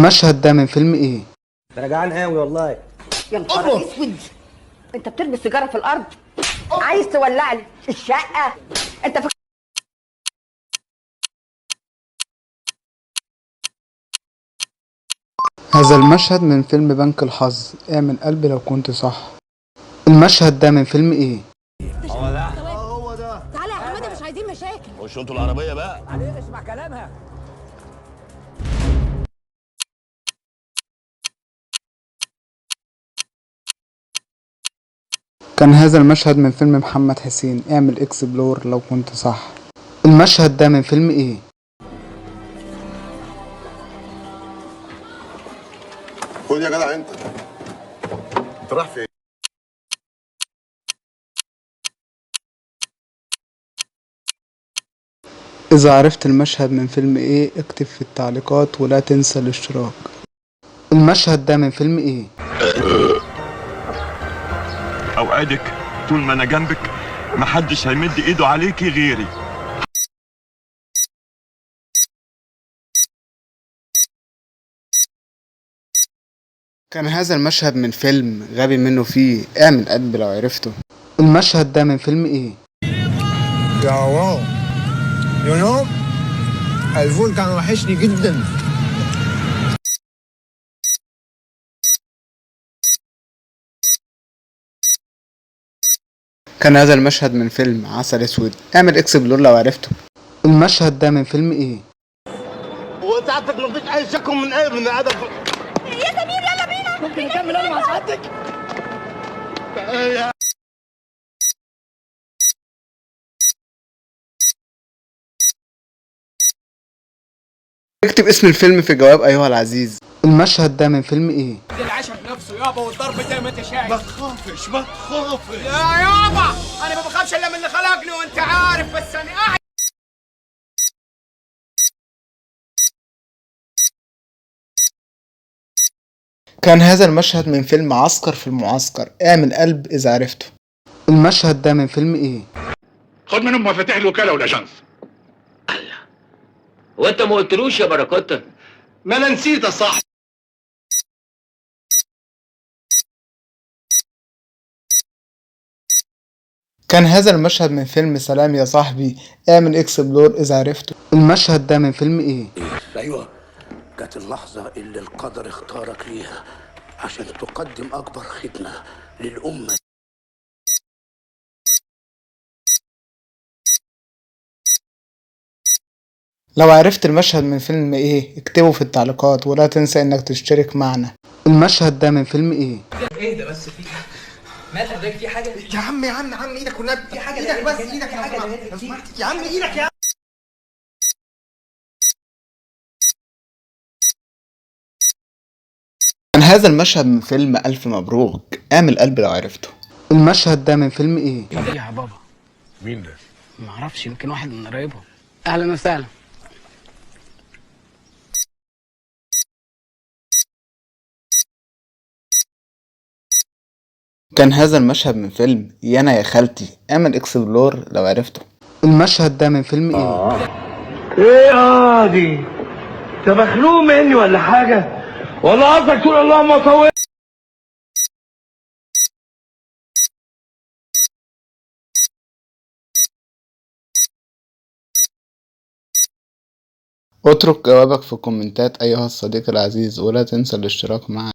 المشهد ده من فيلم ايه؟ ده انا جعان قوي والله. يا نهار اسود، انت بترمي السيجاره في الارض؟ عايز تولع لي الشقه؟ انت هذا المشهد من فيلم بنك الحظ. اعمل قلبي لو كنت صح. المشهد ده من فيلم ايه؟ هو ده. تعالى يا حماده، مش عايزين مشاكل. خش انتوا العربيه بقى. عليه اسمع كلامها. كان هذا المشهد من فيلم محمد حسين. اعمل اكسبلور لو كنت صح. المشهد ده من فيلم ايه؟ خد يا جدع انت رايح فين؟ إذا عرفت المشهد من فيلم ايه اكتب في التعليقات ولا تنسى الاشتراك. المشهد ده من فيلم ايه؟ اوعدك طول ما انا جنبك محدش هيمد ايده عليكي غيري. كان هذا المشهد من فيلم غبي منه فيه. اعمل قلبي لو عرفته. المشهد ده من فيلم ايه؟ يا واو، يو نو الفول كان وحشني جدا. كان هذا المشهد من فيلم عسل اسود. اعمل اكسبلور لو عرفته. المشهد ده من فيلم ايه؟ وسعادتك مفيش اي شك من اي بني ادم. يا سمير يلا بينا. ممكن نكمل انا مع سعادتك؟ اكتب اسم الفيلم في جواب ايها العزيز. المشهد ده من فيلم ايه؟ العشم نفسه يابا، والضرب زي ما انت شايف. ما تخافش ما تخافش. يا يابا انا ما بخافش الا من اللي خلقني وانت عارف، بس انا قاعد. كان هذا المشهد من فيلم عسكر في المعسكر. اعمل قلب اذا عرفته. المشهد ده من فيلم ايه؟ خد منهم مفاتيح الوكاله والاجانس. وانت ما قلتلوش يا بركات؟ ما انا نسيت يا صاحبي. كان هذا المشهد من فيلم سلام يا صاحبي. اعمل اكسبلور اذا عرفته. المشهد ده من فيلم ايه؟ ايوه، كانت اللحظه اللي القدر اختارك ليها عشان تقدم اكبر خدمه للامه. لو عرفت المشهد من فيلم ايه اكتبه في التعليقات ولا تنسى انك تشترك معنا. المشهد ده من فيلم ايه؟ اهدى بس، في مال حضرتك؟ في حاجه يا عم ايدك والنبي، في حاجه ايدك بس، ايدك لو سمحت يا عم، ايدك يا عم. كان هذا المشهد من فيلم ألف مبروك. اعمل قلب لو عرفته. المشهد ده من فيلم ايه؟ يا بابا. مين ده؟ معرفش، يمكن واحد من قرايبهم. اهلا وسهلا. كان هذا المشهد من فيلم يانا يا خالتي. اعمل اكسبلور لو عرفته. المشهد ده من فيلم ايه؟ ايه دي؟ انت مخلوق مني ولا حاجه؟ والله قصدك تقول اللهم طول. اترك جوابك في الكومنتات ايها الصديق العزيز ولا تنسى الاشتراك معنا.